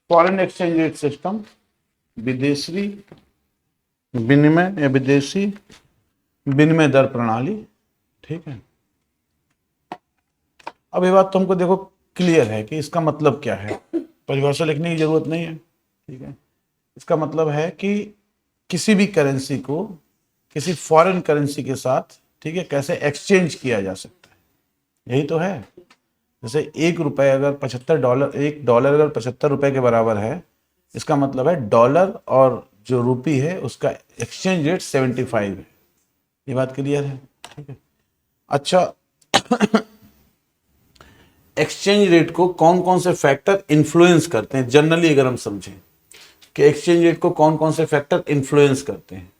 Foreign exchange rate system, विदेशी विनिमय या विदेशी विनिमय दर प्रणाली। ठीक है, अब ये बात तुमको देखो क्लियर है कि इसका मतलब क्या है, परिभाषा लिखने की जरूरत नहीं है। ठीक है, इसका मतलब है कि किसी भी करेंसी को किसी फॉरेन करेंसी के साथ, ठीक है, कैसे एक्सचेंज किया जा सकता है, यही तो है। जैसे $1 अगर $75, $1 अगर $75 के बराबर है, इसका मतलब है डॉलर और जो रूपी है उसका एक्सचेंज रेट 75 है। ये बात क्लियर है? ठीक है, अच्छा एक्सचेंज रेट को कौन कौन से फैक्टर इन्फ्लुएंस करते हैं, जनरली अगर हम समझें कि एक्सचेंज रेट को कौन कौन से फैक्टर इन्फ्लुएंस करते हैं।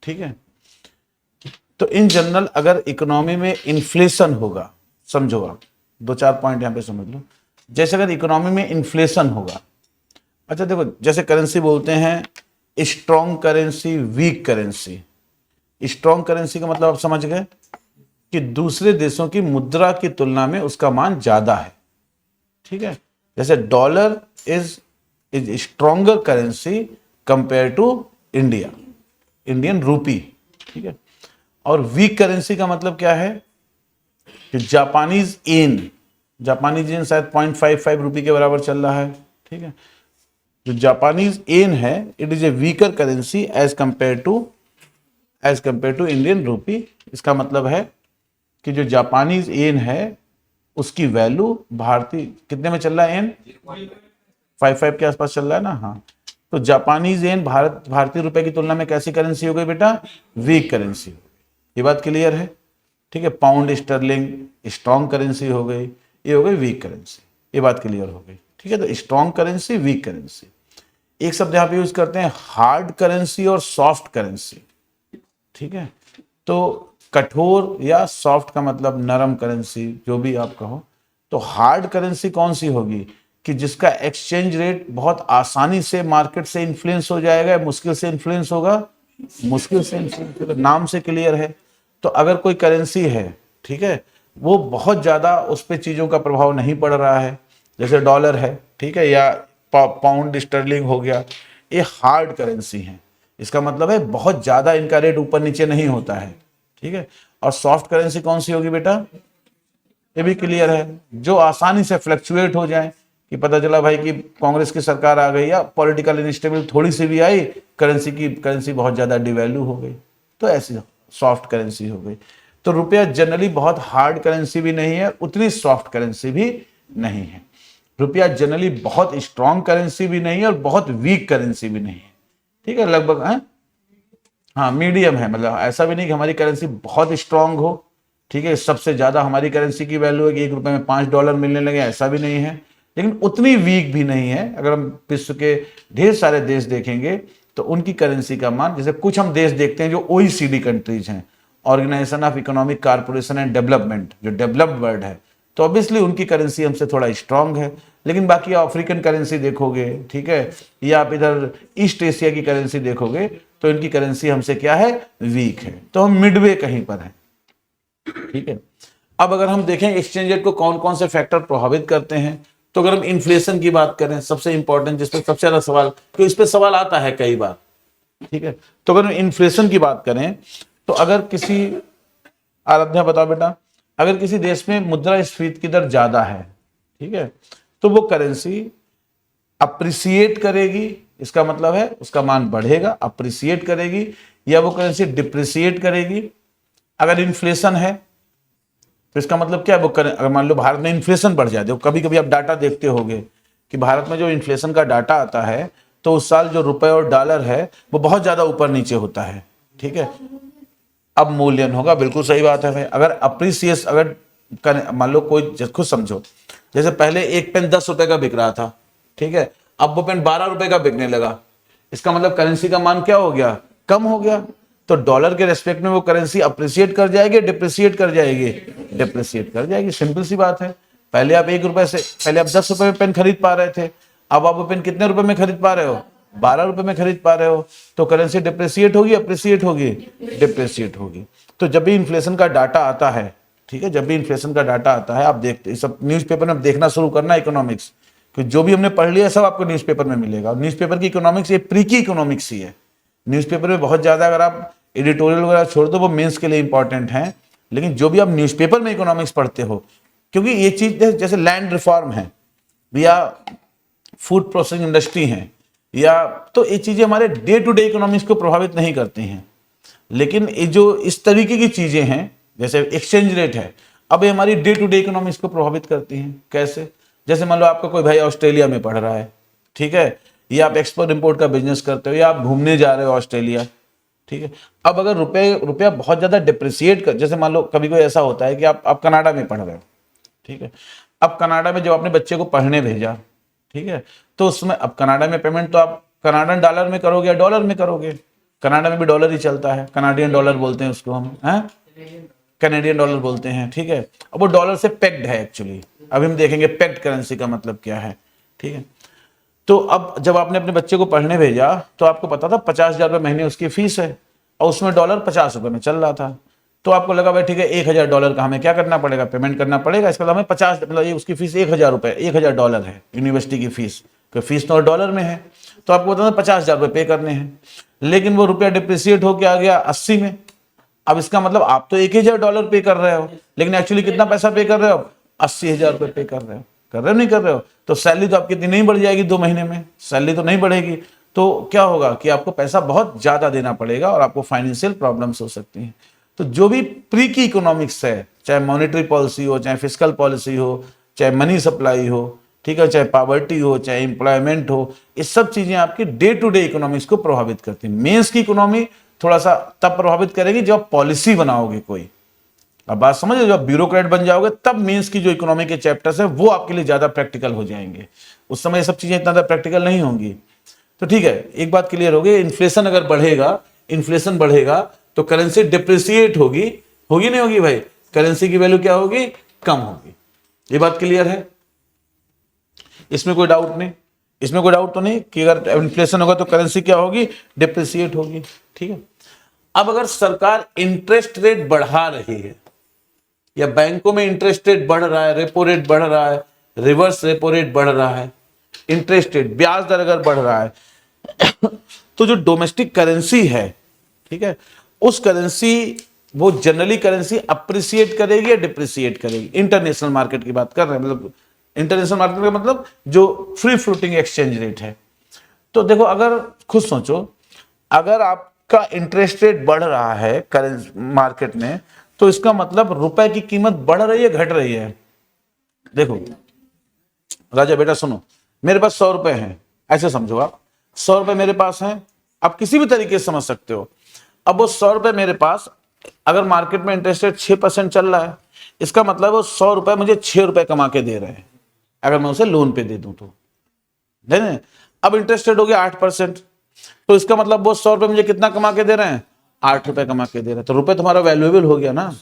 ठीक है, तो इन जनरल अगर इकोनॉमी में इन्फ्लेशन होगा, समझो आप, दो चार पॉइंट यहां पे समझ लो। जैसे अगर इकोनॉमी में इन्फ्लेशन होगा, अच्छा देखो, जैसे करेंसी बोलते हैं strong currency, weak currency. Strong currency का मतलब आप समझ गए कि दूसरे देशों की मुद्रा की तुलना में उसका मान ज्यादा है। ठीक है, जैसे dollar is stronger currency compare to India, Indian rupee. ठीक है, और वीक करेंसी का मतलब क्या है कि जापानीज येन, जापानीज येन शायद 0.55 रुपये के बराबर चल रहा है। ठीक है, जो जापानीज येन है it is a weaker currency as compare to Indian rupee. इसका मतलब है कि जो जापानीज येन है उसकी वैल्यू भारतीय कितने में चल रहा है, येन 55 के आसपास चल रहा है ना। हाँ, तो जापानीज येन भारतीय रुपए की तुलना में कैसी करेंसी हो गई बेटा, वीक करेंसी हो गई। ये बात क्लियर है? ठीक है, पाउंड स्टर्लिंग स्ट्रॉन्ग करेंसी हो गई, ये हो गई वीक करेंसी। ये बात क्लियर हो गई? ठीक है, तो स्ट्रॉन्ग करेंसी, वीक करेंसी। एक शब्द यहां पे यूज करते हैं हार्ड करेंसी और सॉफ्ट करेंसी। ठीक है, तो कठोर या सॉफ्ट का मतलब नरम करेंसी, जो भी आप कहो। तो हार्ड करेंसी कौन सी होगी कि जिसका एक्सचेंज रेट बहुत आसानी से मार्केट से इन्फ्लुएंस हो जाएगा, मुश्किल से इन्फ्लुएंस होगा, मुश्किल से इन्फ्लुएंस, नाम से क्लियर है। तो अगर कोई करेंसी है, ठीक है, वो बहुत ज्यादा उस पर चीजों का प्रभाव नहीं पड़ रहा है, जैसे डॉलर है, ठीक है, या पाउंड स्टर्लिंग हो गया, ये हार्ड करेंसी है। इसका मतलब है बहुत ज्यादा इनका रेट ऊपर नीचे नहीं होता है। ठीक है, और सॉफ्ट करेंसी कौन सी होगी बेटा, ये भी क्लियर है, जो आसानी से फ्लक्चुएट हो जाए, कि पता चला भाई कि कांग्रेस की सरकार आ गई या पॉलिटिकल इनस्टेबिलिटी थोड़ी सी भी आई, करेंसी बहुत ज्यादा डिवैल्यू हो गई, तो ऐसी सॉफ्ट करेंसी हो गई। तो रुपया जनरली बहुत हार्ड करेंसी भी नहीं है, उतनी सॉफ्ट करेंसी भी नहीं है। रुपया जनरली बहुत स्ट्रॉन्ग करेंसी भी नहीं है और बहुत वीक करेंसी भी नहीं है। ठीक है, लगभग है, हाँ मीडियम है। मतलब ऐसा भी नहीं कि हमारी करेंसी बहुत स्ट्रांग हो, ठीक है, सबसे ज्यादा हमारी करेंसी की वैल्यू है कि $1 में $5 मिलने लगे, ऐसा भी नहीं है, लेकिन उतनी वीक भी नहीं है। अगर हम विश्व के ढेर सारे देश देखेंगे तो उनकी करेंसी का मान, जैसे कुछ हम देश देखते हैं जो OECD कंट्रीज हैं, organisation of economic corporation and development, जो डेवलप्ड वर्ल्ड है, तो ऑब्वियसली उनकी करेंसी हमसे थोड़ा स्ट्रांग है। लेकिन बाकी अफ्रीकन करेंसी देखोगे, ठीक है, या आप इधर ईस्ट एशिया की करेंसी देखोगे तो इनकी करेंसी हमसे क्या है, वीक है। तो हम मिडवे कहीं पर हैं। ठीक है, अब अगर हम देखें एक्सचेंज रेट को कौन कौन से फैक्टर प्रभावित करते हैं, तो अगर हम इन्फ्लेशन की बात करें, सबसे इंपॉर्टेंट, जिस पर सबसे ज्यादा सवाल, तो इस पर सवाल आता है कई बार। ठीक है, तो अगर हम इन्फ्लेशन की बात करें तो अगर किसी, आराध्या बताओ बेटा, अगर किसी देश में मुद्रास्फीति की दर ज्यादा है, ठीक है, तो वो करेंसी अप्रिसिएट करेगी, इसका मतलब है उसका मान बढ़ेगा, अप्रिसिएट करेगी, या वो करेंसी डिप्रिसिएट करेगी। अगर इन्फ्लेशन है तो इसका मतलब क्या है, वो अगर मान लो भारत में इन्फ्लेशन बढ़ जाए, कभी कभी आप डाटा देखते होंगे कि भारत में जो इन्फ्लेशन का डाटा आता है तो उस साल जो रुपए और डॉलर है वो बहुत ज्यादा ऊपर नीचे होता है। ठीक है, अब मूल्यन होगा, बिल्कुल सही बात है भाई। अगर अप्रिसिएशन, अगर मान लो कोई, खुद समझो, जैसे पहले एक पेन $10 का बिक रहा था, ठीक है, अब वो पेन $12 का बिकने लगा, इसका मतलब करेंसी का मान क्या हो गया, कम हो गया। तो डॉलर के रेस्पेक्ट में वो करेंसी अप्रिसिएट कर जाएगी, डिप्रिसिएट कर जाएगी, डिप्रिसिएट कर जाएगी, सिंपल सी बात है। पहले आप $1 से, पहले आप $10 में पेन खरीद पा रहे थे, अब आप वो पेन कितने रुपए में खरीद पा रहे हो, $12 में खरीद पा रहे हो। तो करेंसी डिप्रिसिएट होगी, अप्रिसिएट होगी, डिप्रिसिएट होगी। तो जब भी इन्फ्लेशन का डाटा आता है, ठीक है, जब भी इन्फ्लेशन का डाटा आता है, आप देखते, सब न्यूज़पेपर में देखना शुरू करना इकोनॉमिक्स, कि जो भी हमने पढ़ लिया सब आपको न्यूज़पेपर में मिलेगा। और न्यूज़पेपर की इकोनॉमिक्स ये प्री की इकोनॉमिक्स ही है। न्यूज़पेपर में बहुत ज़्यादा अगर आप एडिटोरियल वगैरह छोड़ दो वो मेंस के लिए इंपॉर्टेंट हैं, लेकिन जो भी आप न्यूज़पेपर में इकोनॉमिक्स पढ़ते हो, क्योंकि ये चीज़ जैसे लैंड रिफॉर्म है या फूड प्रोसेसिंग इंडस्ट्री है, या तो ये चीज़ें हमारे डे टू डे इकोनॉमिक्स को प्रभावित नहीं करती हैं। लेकिन ये जो इस तरीके की चीज़ें हैं जैसे एक्सचेंज रेट है, अब ये हमारी डे टू डे इकोनॉमिक्स को प्रभावित करती हैं। कैसे? जैसे मान लो आपका कोई भाई ऑस्ट्रेलिया में पढ़ रहा है, ठीक है, या आप एक्सपोर्ट इंपोर्ट का बिजनेस करते हो, या आप घूमने जा रहे हो ऑस्ट्रेलिया, ठीक है। अब अगर रुपया बहुत ज़्यादा डिप्रिसिएट कर, जैसे मान लो कभी कोई ऐसा होता है कि आप कनाडा में पढ़ रहे हो, ठीक है। अब कनाडा में जब आपने बच्चे को पढ़ने भेजा, ठीक है, तो उसमें अब कनाडा में पेमेंट तो आप कनाडन डॉलर में करोगे या डॉलर में करोगे? कनाडा में भी डॉलर ही चलता है, कनाडियन डॉलर बोलते हैं उसको हम, हैं, कैनेडियन डॉलर बोलते हैं, ठीक है। अब वो डॉलर से पेग्ड है एक्चुअली, अभी हम देखेंगे पेग्ड करेंसी का मतलब क्या है, ठीक है। तो अब जब आपने अपने बच्चे को पढ़ने भेजा तो आपको पता था 50,000 रुपये महीने उसकी फीस है, और उसमें डॉलर 50 रुपये में चल रहा था। तो आपको लगा भाई ठीक है, 1,000 डॉलर का हमें क्या करना पड़ेगा, पेमेंट करना पड़ेगा। इसके बाद हमें 50, मतलब ये उसकी फीस 1,000 रुपये, 1,000 डॉलर है यूनिवर्सिटी की फीस, क्योंकि फीस तो डॉलर में है, तो आपको बता 50,000 रुपये पे करने हैं। लेकिन वो रुपया डिप्रिसिएट होकर आ गया 80 में। अब इसका मतलब आप तो 1,000 डॉलर पे कर रहे हो, लेकिन एक्चुअली कितना पैसा पे कर रहे हो? 80,000 रुपये पे कर रहे हो। कर रहे हो नहीं कर रहे हो? तो सैलरी तो आपकी इतनी नहीं बढ़ जाएगी 2 महीने में, सैलरी तो नहीं बढ़ेगी। तो क्या होगा कि आपको पैसा बहुत ज़्यादा देना पड़ेगा और आपको फाइनेंशियल प्रॉब्लम्स हो सकती हैं। तो जो भी प्री की इकोनॉमिक्स है, चाहे मॉनेटरी पॉलिसी हो, चाहे फिस्कल पॉलिसी हो, चाहे मनी सप्लाई हो, ठीक है, चाहे पॉवर्टी हो, चाहे एम्प्लॉयमेंट हो, ये सब चीज़ें आपकी डे टू डे इकोनॉमिक्स को प्रभावित करती हैं। मेंस की इकोनॉमी थोड़ा सा तब प्रभावित करेगी जब आप पॉलिसी बनाओगे कोई। अब बात समझिए, जब ब्यूरोक्रेट बन जाओगे तब मेंस की जो इकोनॉमी के चैप्टर्स है वो आपके लिए ज्यादा प्रैक्टिकल हो जाएंगे। उस समय ये सब चीजें इतना ज्यादा प्रैक्टिकल नहीं होंगी। तो ठीक है, एक बात क्लियर हो गई, इन्फ्लेशन अगर बढ़ेगा, इन्फ्लेशन बढ़ेगा तो करेंसी डिप्रिसिएट होगी, होगी नहीं होगी भाई? करेंसी की वैल्यू क्या होगी? कम होगी। ये बात क्लियर है? इसमें कोई डाउट नहीं? इसमें कोई डाउट तो नहीं कि अगर इन्फ्लेशन होगा तो करेंसी क्या होगी? डिप्रिसिएट होगी। ठीक है। अब अगर सरकार इंटरेस्ट रेट बढ़ा रही है या बैंकों में इंटरेस्ट रेट बढ़ रहा है, रेपो रेट बढ़ रहा है, रिवर्स रेपो रेट बढ़ रहा है, इंटरेस्ट रेट, ब्याज दर अगर बढ़ रहा है तो जो डोमेस्टिक करेंसी है, ठीक है, उस करेंसी, वो जनरली करेंसी अप्रिसिएट करेगी या डिप्रिसिएट करेगी? इंटरनेशनल मार्केट की बात कर रहे हैं, मतलब इंटरनेशनल मार्केट का मतलब जो फ्री फ्लोटिंग एक्सचेंज रेट है। तो देखो, अगर खुद सोचो, अगर आपका इंटरेस्ट रेट बढ़ रहा है करेंसी मार्केट में, तो इसका मतलब रुपए की कीमत बढ़ रही है, घट रही है? देखो राजा बेटा सुनो, मेरे पास 100 रुपए हैं, ऐसे समझो आप, 100 रुपए मेरे पास हैं, आप किसी भी तरीके से समझ सकते हो। अब वो 100 रुपए मेरे पास, अगर मार्केट में इंटरेस्ट रेट 6% चल रहा है, इसका मतलब वो 100 रुपए मुझे 6 रुपए कमा के दे रहे हैं, अगर मैं उसे लोन पे दे दूं तो। नहीं, अब इंटरेस्ट रेट हो गया 8%, तो इसका मतलब वो 100 रुपए मुझे कितना कमा के दे रहे हैं? 8 रुपए कमा के दे रहे हैं। तो रुपए तुम्हारा वैल्यूएबल हो गया ना।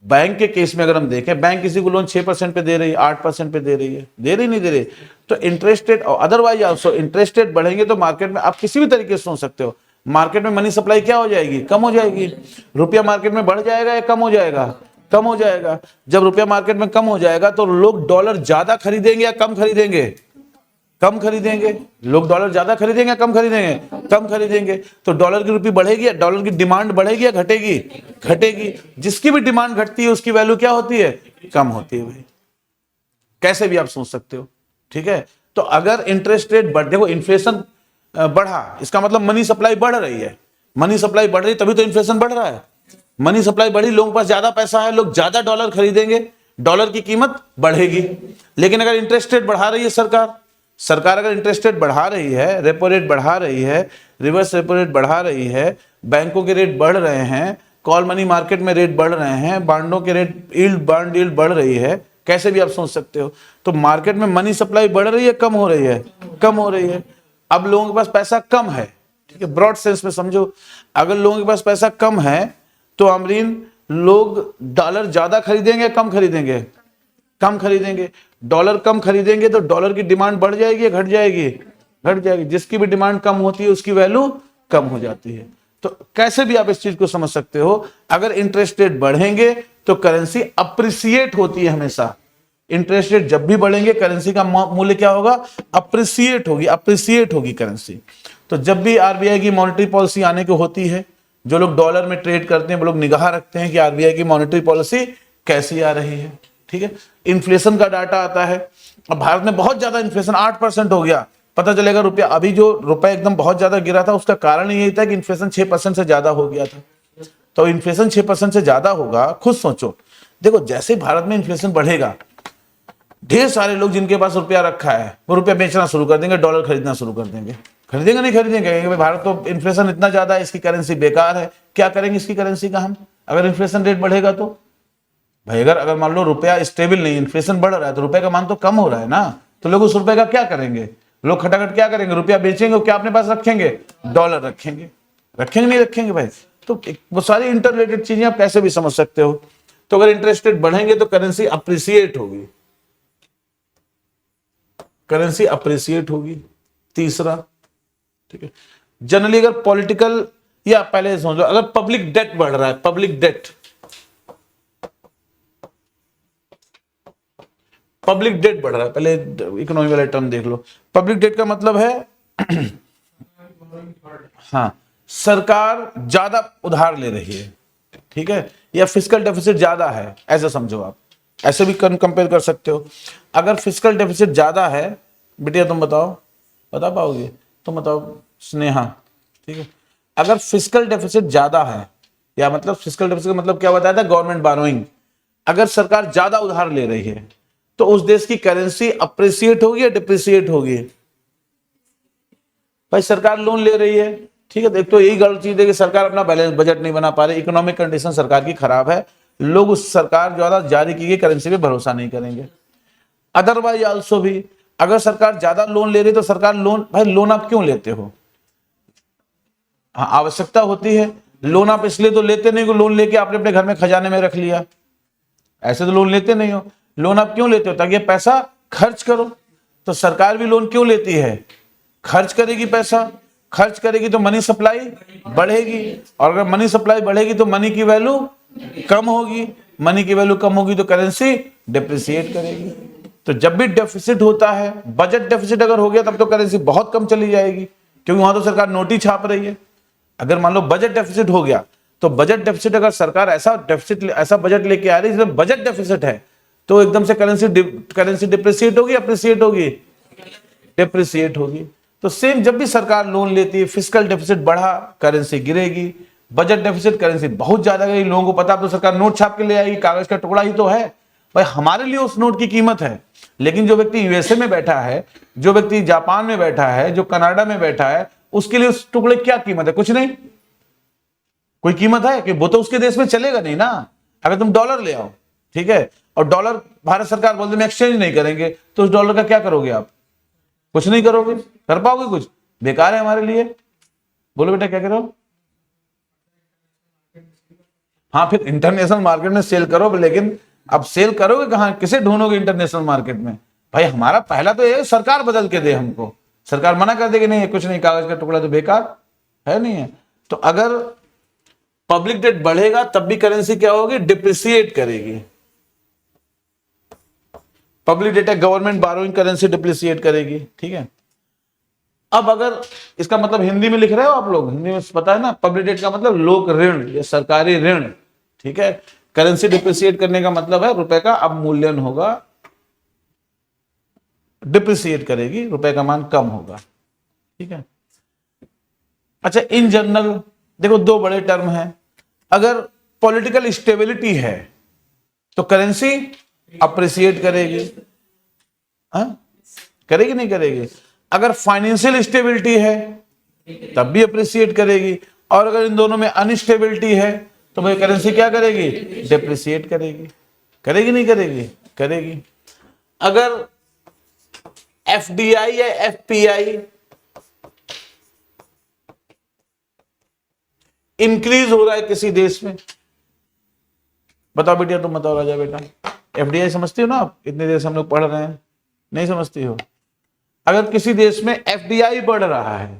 बैंक के केस में अगर हम देखें, बैंक किसी को लोन 6% पे दे रही है, 8% पे दे रही है, दे रही नहीं दे रही, तो interest rate, otherwise also interest rate बढ़ेंगे तो मार्केट में आप किसी भी तरीके से सोच सकते हो, मार्केट में मनी सप्लाई क्या हो जाएगी? कम हो जाएगी। रुपया मार्केट में बढ़ जाएगा या कम हो जाएगा? कम हो जाएगा। जब रुपया मार्केट में कम हो जाएगा तो लोग डॉलर ज्यादा खरीदेंगे या कम खरीदेंगे? कम खरीदेंगे। लोग डॉलर ज्यादा खरीदेंगे या कम खरीदेंगे? कम खरीदेंगे। तो डॉलर की रुपये बढ़ेगी या डॉलर की डिमांड बढ़ेगी या घटेगी? घटेगी। जिसकी भी डिमांड घटती है उसकी वैल्यू क्या होती है? कम होती है भाई। कैसे भी आप सोच सकते हो, ठीक है। तो अगर इंटरेस्ट रेट बढ़, देखो इन्फ्लेशन बढ़ा, इसका मतलब मनी सप्लाई बढ़ रही है। मनी सप्लाई बढ़ रही तभी तो इन्फ्लेशन बढ़ रहा है। मनी सप्लाई बढ़ी, लोगों के पास ज्यादा पैसा है, लोग ज्यादा डॉलर खरीदेंगे, डॉलर की कीमत बढ़ेगी। लेकिन अगर इंटरेस्ट रेट बढ़ा रही है सरकार अगर इंटरेस्ट रेट बढ़ा रही है, रेपो रेट बढ़ा रही है, रिवर्स रेपो रेट बढ़ा रही है, बैंकों के रेट बढ़ रहे हैं, कॉल मनी मार्केट में रेट बढ़ रहे हैं, बांडों के रेट, बांड यील्ड बढ़ रही है, कैसे भी आप सोच सकते हो, तो मार्केट में मनी सप्लाई बढ़ रही है, कम हो रही है? कम हो रही है। अब लोगों के पास पैसा कम है, ठीक है, ब्रॉड सेंस में समझो, अगर लोगों के पास पैसा कम है तो अमरीन, लोग डॉलर ज्यादा खरीदेंगे या कम खरीदेंगे? कम खरीदेंगे। डॉलर कम खरीदेंगे तो डॉलर की डिमांड बढ़ जाएगी या घट जाएगी? घट जाएगी। जिसकी भी डिमांड कम होती है उसकी वैल्यू कम हो जाती है। तो कैसे भी आप इस चीज को समझ सकते हो, अगर इंटरेस्ट रेट बढ़ेंगे तो करेंसी अप्रिसिएट होती है हमेशा, इंटरेस्ट रेट जब भी बढ़ेंगे करेंसी का मूल्य क्या होगा, अप्रिसिएट होगी, अप्रिसिएट होगी करेंसी। तो जब भी आरबीआई की मॉनेटरी पॉलिसी आने की होती है, जो लोग डॉलर में ट्रेड करते हैं वो लोग निगाह रखते हैं कि आरबीआई की मॉनेटरी पॉलिसी कैसी आ रही है। ठीक है, इन्फ्लेशन का डाटा आता है। अब भारत में बहुत ज्यादा इन्फ्लेशन 8% हो गया, पता चलेगा रुपया, अभी जो रुपया एकदम बहुत ज्यादा गिरा था उसका कारण यही था कि इन्फ्लेशन 6% से ज्यादा हो गया था। तो इन्फ्लेशन 6% से ज्यादा होगा, खुद सोचो, देखो जैसे भारत में इन्फ्लेशन बढ़ेगा, ढेर सारे लोग जिनके पास रुपया रखा है वो रुपया बेचना शुरू कर देंगे, डॉलर खरीदना शुरू कर देंगे। खरीदेंगे नहीं खरीदेंगे, कहेंगे भाई भारत तो इन्फ्लेशन इतना ज्यादा है, इसकी करेंसी बेकार है, क्या करेंगे इसकी करेंसी का हम, अगर इन्फ्लेशन रेट बढ़ेगा तो। भाई अगर मान लो रुपया स्टेबल नहीं, इन्फ्लेशन बढ़ रहा है, तो रुपए का मान तो कम हो रहा है ना, तो लोग उस रुपए का क्या करेंगे, लोग खटाखट क्या करेंगे, रुपया बेचेंगे, क्या अपने पास रखेंगे, डॉलर रखेंगे। रखेंगे नहीं रखेंगे भाई, तो वो सारी इंटर रिलेटेड चीजें आप कैसे भी समझ सकते हो। तो अगर इंटरेस्ट रेट बढ़ेंगे तो करेंसी अप्रिसिएट होगी, करेंसी अप्रिसिएट होगी। तीसरा, ठीक है, जनरली अगर पॉलिटिकल, या पहले समझो अगर पब्लिक डेट बढ़ रहा है, पब्लिक डेट, पब्लिक डेट बढ़ रहा है, पहले इकोनॉमी वाला टर्म देख लो। पब्लिक डेट का मतलब है हाँ, सरकार ज्यादा उधार ले रही है, ठीक है, या फिस्कल डेफिसिट ज्यादा है, ऐसा समझो आप, ऐसे भी कंपेयर कर सकते हो। अगर फिस्कल डेफिसिट ज्यादा है, बेटिया तुम बताओ, बता पाओगे, तुम बताओ स्नेहा, ठीक है, अगर फिस्कल डेफिसिट ज्यादा है, या मतलब फिस्कल डेफिसिट का मतलब क्या बताया था, गवर्नमेंट बारोइंग, अगर सरकार ज्यादा उधार ले रही है तो उस देश की करेंसी अप्रिसिएट होगी या डिप्रिसिएट होगी। भाई सरकार लोन ले रही है, ठीक है, एक तो यही गलत चीज है कि सरकार अपना बैलेंस बजट नहीं बना पा रही, इकोनॉमिक कंडीशन सरकार की खराब है, लोग उस सरकार द्वारा जारी की गई करेंसी पे भरोसा नहीं करेंगे। अदरवाइज आल्सो भी, अगर सरकार ज्यादा लोन ले रही तो सरकार लोन, भाई लोन आप क्यों लेते हो, हाँ आवश्यकता होती है, लोन आप इसलिए तो लेते नहीं हो, लोन लेके आपने अपने घर में खजाने में रख लिया, ऐसे तो लोन लेते नहीं हो। लोन आप क्यों लेते हो, ताकि पैसा खर्च करो। तो सरकार भी लोन क्यों लेती है, खर्च करेगी, पैसा खर्च करेगी तो मनी सप्लाई बढ़ेगी, और अगर मनी सप्लाई बढ़ेगी तो मनी की वैल्यू कम होगी, मनी की वैल्यू कम होगी तो करेंसी डिप्रिसिएट करेगी। तो जब भी डेफिसिट होता है, बजट डेफिसिट अगर हो गया तब तो करेंसी बहुत कम चली जाएगी, क्योंकि वहां तो सरकार नोट ही छाप रही है। अगर मान लो बजट डेफिसिट हो गया, तो बजट डेफिसिट, अगर सरकार ऐसा डेफिसिट, ऐसा बजट लेके आ रही है जिसमें बजट डेफिसिट है, तो एकदम से करेंसी डिप्रिसिएट होगी, अप्रिसिएट होगी, डिप्रिसिएट होगी। तो सेम जब भी सरकार लोन लेती है, फिस्कल डेफिसिट बढ़ा, करेंसी गिरेगी, बजट डेफिसिट, करेंसी बहुत ज्यादा गई, लोगों को पता, तो सरकार नोट छाप के ले आएगी, कागज का टुकड़ा ही तो है भाई, हमारे लिए उस नोट की कीमत है। लेकिन जो व्यक्ति यूएसए में बैठा है, जो व्यक्ति जापान में बैठा है, जो कनाडा में बैठा है, उसके लिए उस टुकड़े क्या कीमत है, कुछ नहीं, कोई कीमत है कि वो तो उसके देश में चलेगा नहीं ना। अगर तुम डॉलर ले आओ, ठीक है, और डॉलर भारत सरकार बोलते मैं एक्सचेंज नहीं करेंगे, तो उस डॉलर का क्या करोगे आप, कुछ नहीं करोगे, कर पाओगे कुछ, बेकार है हमारे लिए। बोलो बेटा क्या करो, हाँ फिर इंटरनेशनल मार्केट में सेल करो, लेकिन अब सेल करोगे कहां, किसे ढूंढोगे इंटरनेशनल मार्केट में। भाई हमारा पहला तो ये सरकार बदल के दे हमको, सरकार मना कर दे कि नहीं कुछ नहीं, कागज का टुकड़ा तो बेकार है, नहीं है। तो अगर पब्लिक डेट बढ़ेगा तब भी करेंसी क्या होगी, डिप्रिसिएट करेगी। पब्लिक डेट है, गवर्नमेंट बारोइंग, करेंसी डिप्रिसिएट करेगी, ठीक है। अब अगर इसका मतलब हिंदी में लिख रहे हो आप लोग, हिंदी में पता है ना, पब्लिक डेट का मतलब लोक ऋण या सरकारी ऋण, ठीक है। करेंसी डिप्रिसिएट करने का मतलब है रुपए का अवमूल्यन होगा, डिप्रिसिएट करेगी, रुपए का मान कम होगा, ठीक है। अच्छा, इन जनरल देखो दो बड़े टर्म हैं, अगर पॉलिटिकल स्टेबिलिटी है तो करेंसी अप्रिसिएट करेगी, करेगी नहीं करेगी। अगर फाइनेंशियल स्टेबिलिटी है तब भी अप्रिसिएट करेगी, और अगर इन दोनों में अनस्टेबिलिटी है तो भाई करेंसी क्या करेगी, डिप्रिसिएट करेगी, करेगी नहीं करेगी, करेगी। अगर एफडीआई या एफपीआई इंक्रीज हो रहा है किसी देश में, बताओ बेटिया, तुम बताओ राजा बेटा, एफडीआई समझती हो ना आप, इतने देश हम लोग पढ़ रहे हैं, नहीं समझती हो। अगर किसी देश में एफडीआई बढ़ रहा है,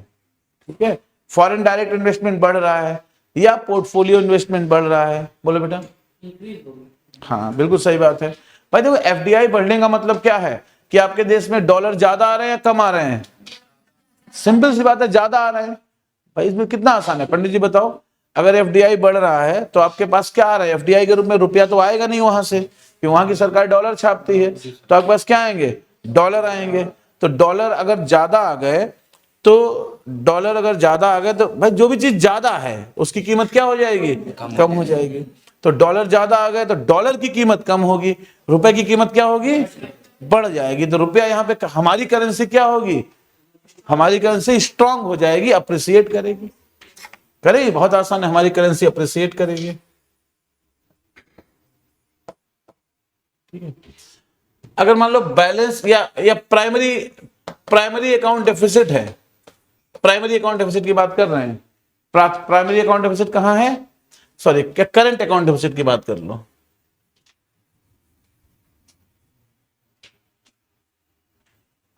ठीक है, फॉरेन डायरेक्ट इन्वेस्टमेंट बढ़ रहा है, या पोर्टफोलियो इन्वेस्टमेंट बढ़ रहा है, बोलो बेटा, हाँ बिल्कुल सही बात है। भाई देखो एफडीआई बढ़ने का मतलब क्या है कि आपके देश में डॉलर ज्यादा आ रहे हैं या कम आ रहे हैं? सिंपल सी बात है, ज्यादा आ रहे हैं। भाई इसमें कितना आसान है, पंडित जी बताओ। अगर एफडीआई बढ़ रहा है तो आपके पास क्या आ रहा है? एफडीआई के रूप में रुपया तो आएगा नहीं वहां से, कि वहां की सरकार डॉलर छापती है, तो आपके पास क्या आएंगे? डॉलर आएंगे। तो डॉलर अगर ज्यादा आ गए तो भाई जो भी चीज ज्यादा है उसकी कीमत क्या हो जाएगी? कम हो जाएगी। तो डॉलर ज्यादा आ गए तो डॉलर की कीमत कम होगी, रुपए की कीमत क्या होगी? बढ़ जाएगी। तो रुपया यहाँ पे हमारी करेंसी क्या होगी? हमारी करेंसी स्ट्रांग हो जाएगी, अप्रिसिएट करेगी। बहुत आसान है, हमारी करेंसी अप्रिसिएट करेगी। ठीक है। अगर मान लो बैलेंस या प्राइमरी अकाउंट डेफिसिट है, प्राइमरी अकाउंट डेफिसिट की बात कर रहे हैं। प्राइमरी अकाउंट डेफिसिट कहां है? सॉरी, करंट अकाउंट डेफिसिट की बात कर लो।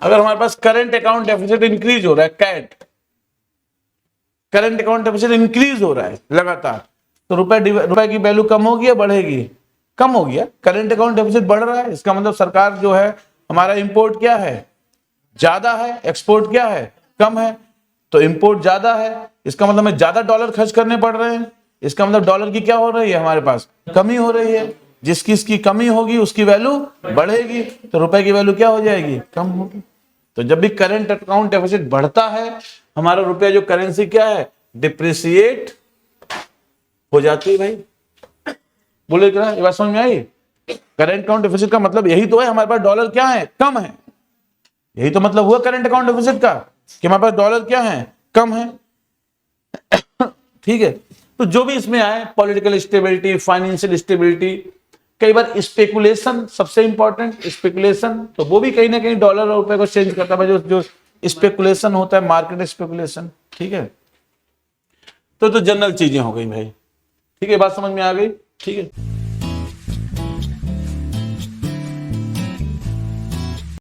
अगर हमारे पास करंट अकाउंट डेफिसिट इंक्रीज हो रहा है, कैट करंट अकाउंट डेफिसिट इंक्रीज हो रहा है लगातार, तो रुपए की वैल्यू कम होगी या बढ़ेगी? कम होगी। करंट अकाउंट डेफिसिट बढ़ रहा है, इसका मतलब सरकार जो है, हमारा इंपोर्ट क्या है? ज्यादा है। एक्सपोर्ट क्या है? कम है। तो इंपोर्ट ज्यादा है, इसका मतलब हमें ज्यादा डॉलर खर्च करने पड़ रहे हैं। इसका मतलब डॉलर की क्या हो रही है? हमारे पास कमी हो रही है। जिसकी कमी होगी उसकी वैल्यू बढ़ेगी, तो रुपए की वैल्यू क्या हो जाएगी? कम होगी। तो जब भी करंट अकाउंट डेफिसिट बढ़ता है, हमारा रुपया जो करेंसी क्या है? डिप्रिसिएट हो जाती है। भाई बोले क्या, ये बात समझ में आई? करंट अकाउंट डेफिसिट का मतलब यही तो है, हमारे पास डॉलर क्या है? कम है। यही तो मतलब हुआ करंट अकाउंट डेफिसिट का, कि हमारे पास डॉलर क्या है? कम है। ठीक है। तो जो भी इसमें आए, पॉलिटिकल स्टेबिलिटी, फाइनेंशियल स्टेबिलिटी, कई बार स्पेकुलेशन, सबसे इंपॉर्टेंट स्पेकुलेशन, तो वो भी कहीं ना कहीं डॉलर और रुपए को चेंज करता है। जो स्पेकुलेशन होता है, मार्केट स्पेकुलेशन। ठीक है। तो जनरल चीजें हो गई भाई। ठीक है, बात समझ में आ गई? ठीक है।